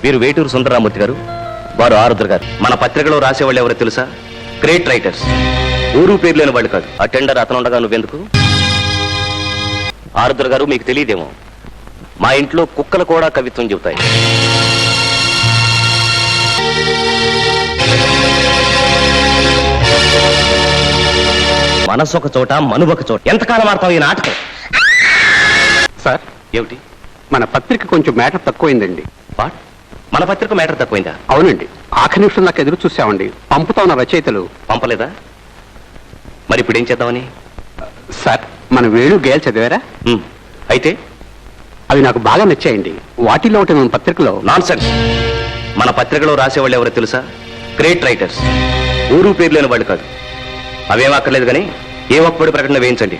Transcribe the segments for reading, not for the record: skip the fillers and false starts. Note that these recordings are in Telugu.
వీరు వేటూరు సుందరరామూర్తి గారు, వారు ఆరుద్ర గారు. మన పత్రికలో రాసేవాళ్ళు ఎవరో తెలుసా? Great writers. ఊరు పేరు లేని వాళ్ళు కాదు. ఆ టెండర్ అతను ఉండగా నువ్వెందుకు? ఆరుద్ర గారు, మీకు తెలియదేమో, మా ఇంట్లో కుక్కలు కూడా కవిత్వం చెబుతాయి. మనసు ఒక చోట, మనువొక చోట. ఎంతకాలం ఆడతావు ఈ నాటకం? సార్, ఏమిటి? మన పత్రిక కొంచెం మ్యాటర్ తక్కువైందండి. వాట్? మన పత్రిక మ్యాటర్ తక్కువైందా? అవునండి, ఆఖరి నిమిషం నాకు ఎదురు చూసామండి. పంపుతా ఉన్న రచయితలు పంపలేదా? మరి ఇప్పుడు ఏం చేద్దామని? సార్, మన వేణు గేయాలు చదివారా? అయితే అవి నాకు బాగా నచ్చాయండి. వాటిలో ఒకటి మన పత్రికలో. నాన్సెన్స్. మన పత్రికలో రాసేవాళ్ళు ఎవరో తెలుసా? Great writers. ఊరు పేరు లేని వాళ్ళు కాదు. అవేం అక్కర్లేదు కానీ ఏ ఒక్కడి ప్రకటన వేయించండి.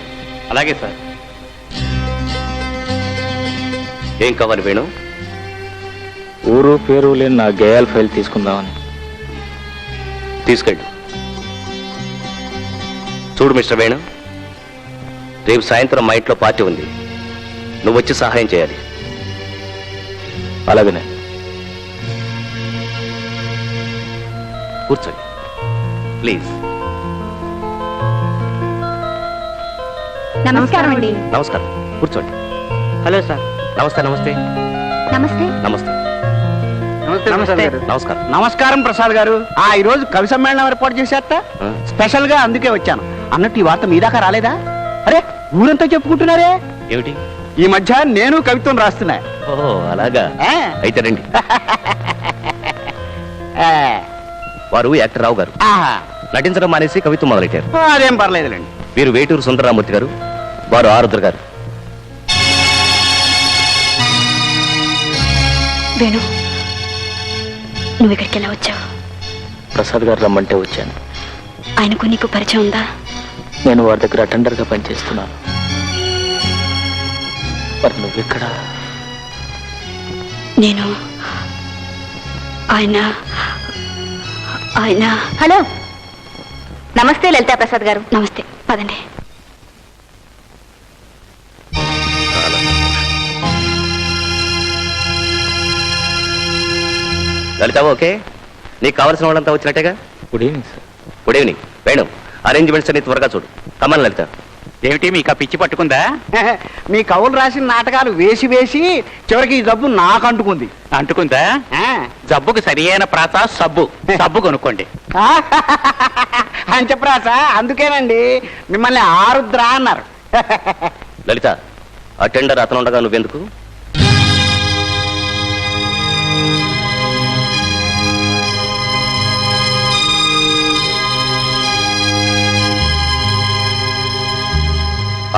అలాగే సార్. ఏం కావాలి వేణు? ఊరు పేరు లేని నా గేయాల ఫైల్ తీసుకుందామని. తీసుకెళ్ళు. చూడు మిస్టర్ వేణు, రేపు సాయంత్రం మా ఇంట్లో పార్టీ ఉంది. నువ్వు వచ్చి సహాయం చేయాలి. అలాగనే. కూర్చోండి ప్లీజ్. నమస్కారం అండి. నమస్కారం, కూర్చోండి. Hello sir. నమస్తే. నమస్తే. నమస్తే. నమస్తే. నమస్తే. నమస్కారం. నమస్కారం ప్రసాద్ గారు. ఈ రోజు కవి సమ్మేళనం ఏర్పాటు చేశారట. స్పెషల్ గా అందుకే వచ్చాను. అన్నట్టు ఈ వార్త మీ దాకా రాలేదా? అరే, ఊరంతా చెప్పుకుంటున్నారే. ఏమిటి? ఈ మధ్య నేను కవిత్వం రాస్తున్నా. ఓహో, అలాగా. అయితే రండి. వారు యాక్టర్ రావు గారు. నటించడం మానేసి కవిత్వం మొదలెట్టారు. అదేం పర్లేదులేండి. వీరు వేటూరు సుందరరామూర్తి గారు, వారు ఆరుద్ర గారు. వేణు, నువ్వు ఇక్కడికి ఎలా వచ్చావు? ప్రసాద్ గారు రమ్మంటే వచ్చాను. ఆయనకు నీకు పరిచయం ఉందా? నేను వారి దగ్గర అటెండర్గా పనిచేస్తున్నాను. మరి నువ్వెక్కడ? నేను ఆయన ఆయన హలో, నమస్తే లలితా ప్రసాద్ గారు. నమస్తే, పదండి. లలిత, ఓకే? నీకు కావాల్సిన వాళ్ళంతా వచ్చినట్టేగా? Good evening sir. Good evening. Venu, arrangements అన్ని త్వరగా చూడు. కమన్ లలిత. ఏమిటి, మీకు పిచ్చి పట్టుకుందా? మీ కవులు రాసిన నాటకాలు వేసి వేసి చివరికి ఈ జబ్బు నాకు అంటుకుంది. అంటుకుందా? జబ్బుకు సరి అయిన ప్రాస సబ్బు. సబ్బు కొనుక్కోండి. అంచప్రాస. అందుకేనండి మిమ్మల్ని ఆరుద్ర అన్నారు. లలిత, ఆ టెండర్ అతను ఉండగా నువ్వెందుకు?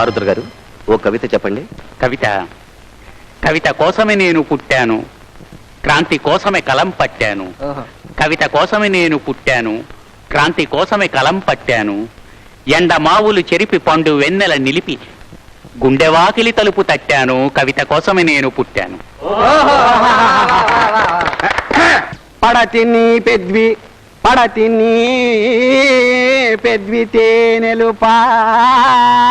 ఆరుద్ర గారు, ఓ కవిత చెప్పండి. కవిత కవిత కోసమే నేను పుట్టాను, క్రాంతి కోసమే కలం పట్టాను. కవిత కోసమే నేను పుట్టాను, క్రాంతి కోసమే కలం పట్టాను. ఎండ మావులు చెరిపి పండు వెన్నెల నిలిపి గుండెవాకిలి తలుపు తట్టాను. కవిత కోసమే నేను పుట్టాను. పడతిని పెద్వి పడతిని పెద్వి తేనెలు పానకములు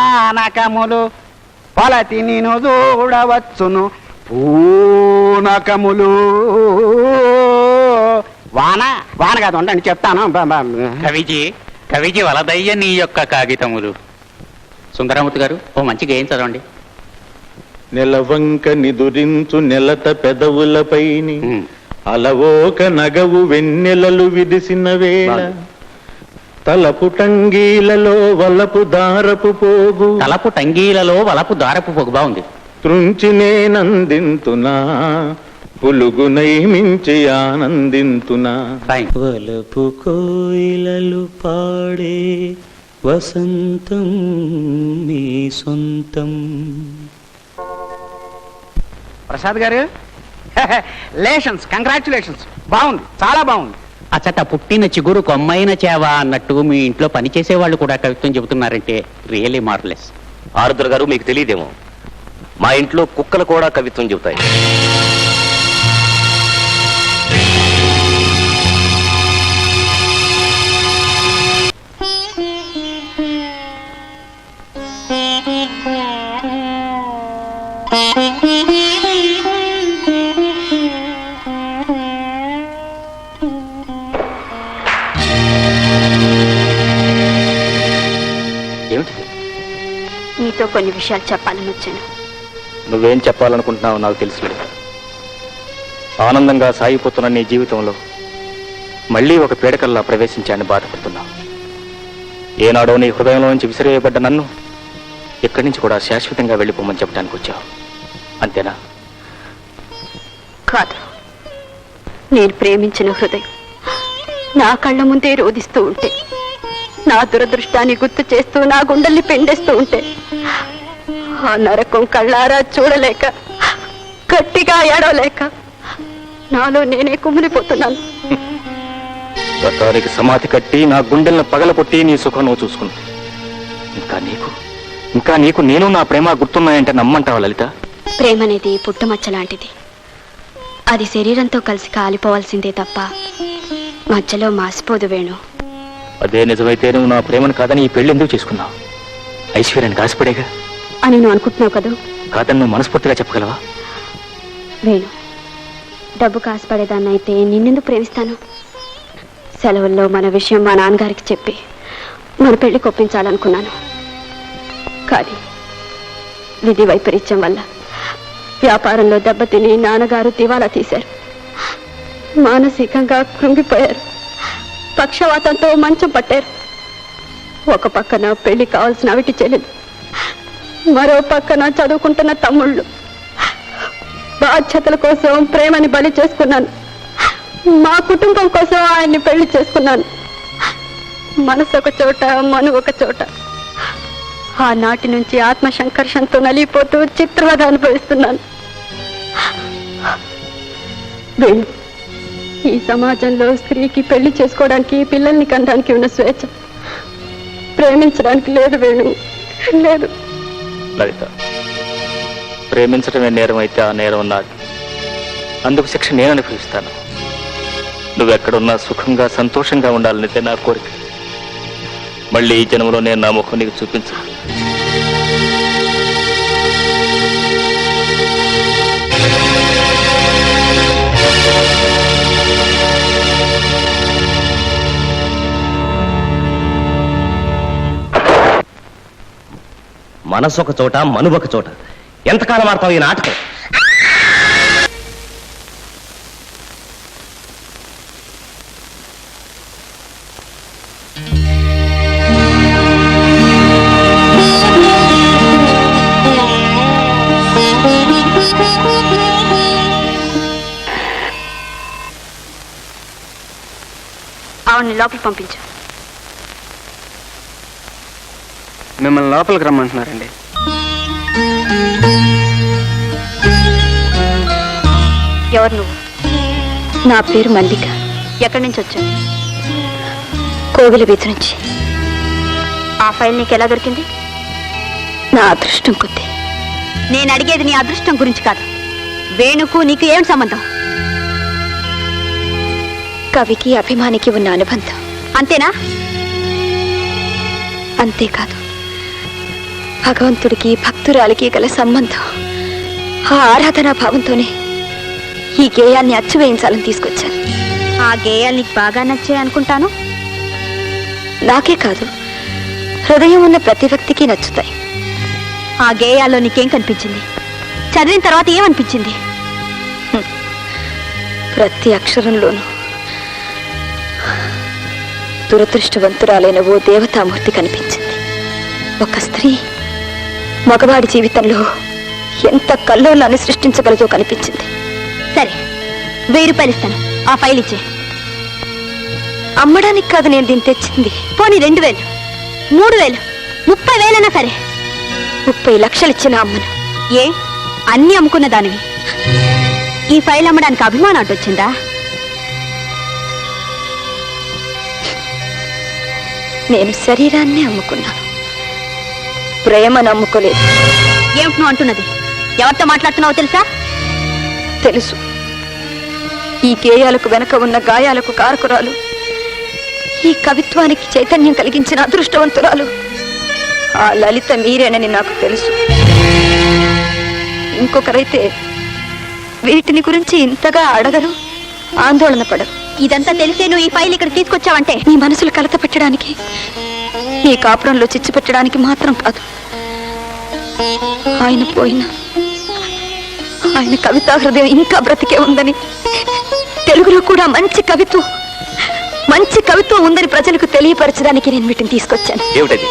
పలతిని చూడవచ్చును పూనకములు. వాన వాన కాదు, ఉండండి చెప్తాను. కవిజీ వలదయ్య నీ యొక్క కాగితములు. సుందరమూర్తి గారు, ఓ మంచి గేయం చదవండి. నెలవంక నిదురించు నెలత పెదవులపైని అలవోక నగవు వెన్నెలలు విడిసిన వేళ తలపు టంగీలలో వలపు దారపు పోగు. తలపు టంగీలలో వలపు దారపు పోగు. బాగుంది. త్రుంచి నేనందింతునా పులుగునై మించి ఆనందింతునా. వలపు కోయిలలు పాడే వసంతం మీ సొంతం. ప్రసాద్ గారు, లేషన్స్, కంగ్రాచులేషన్స్. బాగుంది, చాలా బాగుంది. అచ్చట పుట్టిన చిగురు కొమ్మైన చేవ అన్నట్టు మీ ఇంట్లో పనిచేసే వాళ్ళు కూడా కవిత్వం చెబుతున్నారంటే రియల్లీ మార్వెలస్. ఆరుద్ర గారు, మీకు తెలియదేమో, మా ఇంట్లో కుక్కలు కూడా కవిత్వం చెబుతాయి. నీతో కొన్ని విషయాలు చెప్పాలని వచ్చాను. నువ్వేం చెప్పాలనుకుంటున్నావో నాకు తెలుసులే. ఆనందంగా సాగిపోతున్న నీ జీవితంలో మళ్ళీ ఒక పీడకల్లా ప్రవేశించాలని బాధపడుతున్నావు. ఏనాడో నీ హృదయంలో నుంచి విసిరేయబడ్డ నన్ను ఇక్కడి నుంచి కూడా శాశ్వతంగా వెళ్ళిపోమని చెప్పడానికి వచ్చావు, అంతేనా? కాదు, నేను ప్రేమించిన హృదయం నా కళ్ళ ముందే రోదిస్తూ ఉంటే, నా దురదృష్టాన్ని గుర్తు చేస్తూ నా గుండెల్ని పెండేస్తూ ఉంటే, ఆ నరకం కళ్ళారా చూడలేక, గట్టిగా ఏడవలేక నాలో నేనే కుమిలిపోతున్నాను. గతానికి సమాధి కట్టి నా గుండెలను పగలకొట్టి నీ సుఖం నువ్వు చూసుకున్నావు. ఇంకా నీకు నేను నా ప్రేమ గుర్తున్నాయంటే నమ్మంటావా లలిత? ప్రేమ అనేది పుట్టుమచ్చ లాంటిది. అది శరీరంతో కలిసి కాలిపోవాల్సిందే తప్ప మధ్యలో మాసిపోదు వేణు. అదే నిజమైతే నువ్వు నా ప్రేమను కాదని ఈ పెళ్లి ఎందుకు చేసుకున్నావు? ఐశ్వర్యాన్ని కాసిపడేగా అని నువ్వు అనుకుంటున్నావు కదా. కాదని నువ్వు మనస్ఫూర్తిగా చెప్పగలవా? వేణు, డబ్బు కాసుపడేదాన్ని అయితే నిన్నెందుకు ప్రేమిస్తాను? సెలవుల్లో మన విషయం మా నాన్నగారికి చెప్పి మన పెళ్లి కొప్పించాలనుకున్నాను. కానీ విధి వైపరీత్యం వల్ల వ్యాపారంలో దెబ్బతిని నాన్నగారు దివాలా తీశారు. మానసికంగా కృంగిపోయారు. పక్షవాతంతో మంచం పట్టారు. ఒక పక్కన పెళ్లి కావాల్సిన అవిటి చెల్లెలు, మరో పక్కన చదువుకుంటున్న తమ్ముళ్ళు. బాధ్యతల కోసం ప్రేమని బలి చేసుకున్నాను. మా కుటుంబం కోసం ఆయన్ని పెళ్లి చేసుకున్నాను. మనసు ఒక చోట, మను ఒక చోట. ఆనాటి నుంచి ఆత్మ సంకర్షణతో నలిగిపోతూ చిత్రవద అనుభవిస్తున్నాను. వేణు, ఈ సమాజంలో స్త్రీకి పెళ్లి చేసుకోవడానికి, పిల్లల్ని కనడానికి ఉన్న స్వేచ్ఛ ప్రేమించడానికి లేదు వేణు, లేదు. లలిత, ప్రేమించడమే నేరం అయితే ఆ నేరం నాది. అందుకు శిక్ష నేను అనుభవిస్తాను. నువ్వెక్కడున్నా సుఖంగా సంతోషంగా ఉండాలనితే నా కోరిక. మళ్ళీ ఈ జన్మలో నేను నా ముఖం నీకు చూపించు. మనసు ఒక చోట, మను ఒక చోట. ఎంతకాలం ఆడతావు ఈ నాటకం? ఆవిడ్ని లోపలికి పంపించు. మిమ్మల్ని లోపలికి రమ్మంటున్నారండి. ఎవరు నువ్వు? నా పేరు మల్లిక. ఎక్కడి నుంచి వచ్చావు? కోవిల బీచ్ నుంచి. ఆ ఫైల్ నీకు ఎలా దొరికింది? నా అదృష్టం కొద్ది. నేను అడిగేది నీ అదృష్టం గురించి కాదు. వేణుకు నీకు ఏమిటి సంబంధం? కవికి అభిమానికి ఉన్న అనుబంధం, అంతేనా? అంతేకాదు, భగవంతుడికి భక్తురాలికి గల సంబంధం. ఆ ఆరాధనా భావంతోనే ఈ గేయాన్ని అచ్చువేయించాలని తీసుకొచ్చాను. ఆ గేయాలు నీకు బాగా నచ్చాయి అనుకుంటాను. నాకే కాదు, హృదయం ఉన్న ప్రతి వ్యక్తికి నచ్చుతాయి. ఆ గేయాల్లో నీకేం కనిపించింది? చదివిన తర్వాత ఏమనిపించింది? ప్రతి అక్షరంలోనూ దురదృష్టవంతురాలైన ఓ దేవతామూర్తి కనిపించింది. ఒక స్త్రీ మగవాడి జీవితంలో ఎంత కల్లోలాన్ని సృష్టించగలదో కనిపించింది. సరే, 1000 రూపాయలు ఇస్తాను. ఆ ఫైల్ ఇచ్చే. అమ్మడానికి కాదు నేను దీన్ని తెచ్చింది. పోనీ 2000, 3000, 30,000 అన్నా సరే. 30 లక్షలు ఇచ్చిన అమ్మను. ఏ అన్నీ అమ్ముకున్న దానివి ఈ ఫైల్ అమ్మడానికి అభిమానం అడ్డొచ్చిందా? నేను శరీరాన్ని అమ్ముకున్నాను, ప్రేమను అమ్ముకోలేదు. ఏమిటి నువ్వు అంటున్నది? ఎవరితో మాట్లాడుతున్నావో తెలుసా? తెలుసు. ఈ గేయాలకు వెనక ఉన్న గాయాలకు కారకురాలు, ఈ కవిత్వానికి చైతన్యం కలిగించిన అదృష్టవంతురాలు ఆ లలిత మీరేనని నాకు తెలుసు. ఇంకొకరైతే వీటిని గురించి ఇంతగా అడగరు, ఆందోళన పడరు. ఇదంతా తెలిసే నువ్వు ఈ ఫైల్ ఇక్కడ తీసుకొచ్చావంటే నీ మనసులు కలత పెట్టడానికి, నీ కాపురంలో చిచ్చు పెట్టడానికి మాత్రం కాదు. ఆయన పోయిన ఆయన కవితా హృదయం ఇంకా బ్రతికే ఉందని, తెలుగులో కూడా మంచి కవిత్వం ఉందని ప్రజలకు తెలియపరచడానికి నేను వీటిని తీసుకొచ్చాను. ఏమిటది?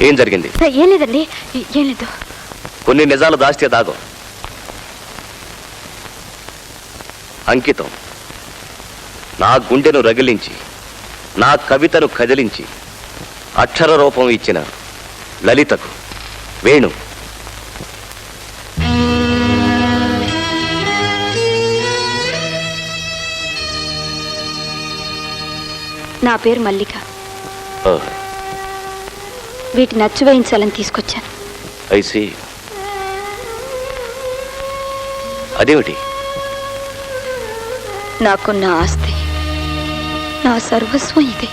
ఏం జరిగింది? ఏం లేదండి, ఏం లేదు. కొన్ని నిజాలు దాస్తే దాగం. అంకితం నా గుండెను రగిలించి, నా కవితను కదిలించి అక్షర రూపం ఇచ్చిన లలితకు, వేణు. నా పేరు మల్లిక. వీటిని అచ్చు వేయించాలని తీసుకొచ్చాను. ఐసి. అదేమిటి? నాకున్న ఆస్తి, నా సర్వస్వం ఇదే.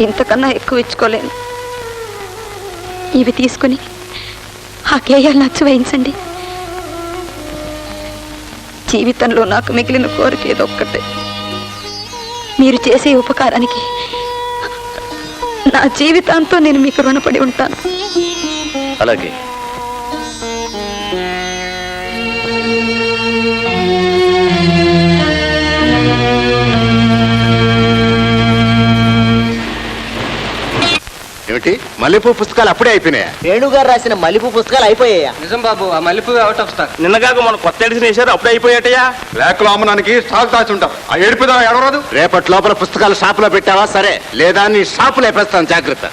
ఇంతకన్నా ఎక్కువ ఇచ్చుకోలేను. ఇవి తీసుకుని ఆ గేయాలను అచ్చు వేయించండి. జీవితంలో నాకు మిగిలిన కోరిక ఏదొక్కటే. మీరు చేసే ఉపకారానికి నా జీవితాంతో నేను మీకు రుణపడి ఉంటాను. అలాగే. ఏమిటి, మల్లెపూ పుస్తకాలు అప్పుడే అయిపోయినాయా? వేణుగారు రాసిన మల్లెపూ పుస్తకాలు అయిపోయాయా? నిజం బాబు, ఆ మల్లెపూ అవుట్ ఆఫ్ స్టాక్. నిన్నగాక మన కొత్త ఎడిషన్ వేశారు, అప్పుడే అయిపోయాటయా. ర్యాకులో అమ్మడానికి స్టాక్ దాచి ఉంటాం. ఆ ఏడుపుదా ఎడవరాదు. రేపటి లోపల పుస్తకాలు షాపులో పెట్టావా? సరే, లేదా నీ షాపులో వేపేస్తాను, జాగ్రత్త.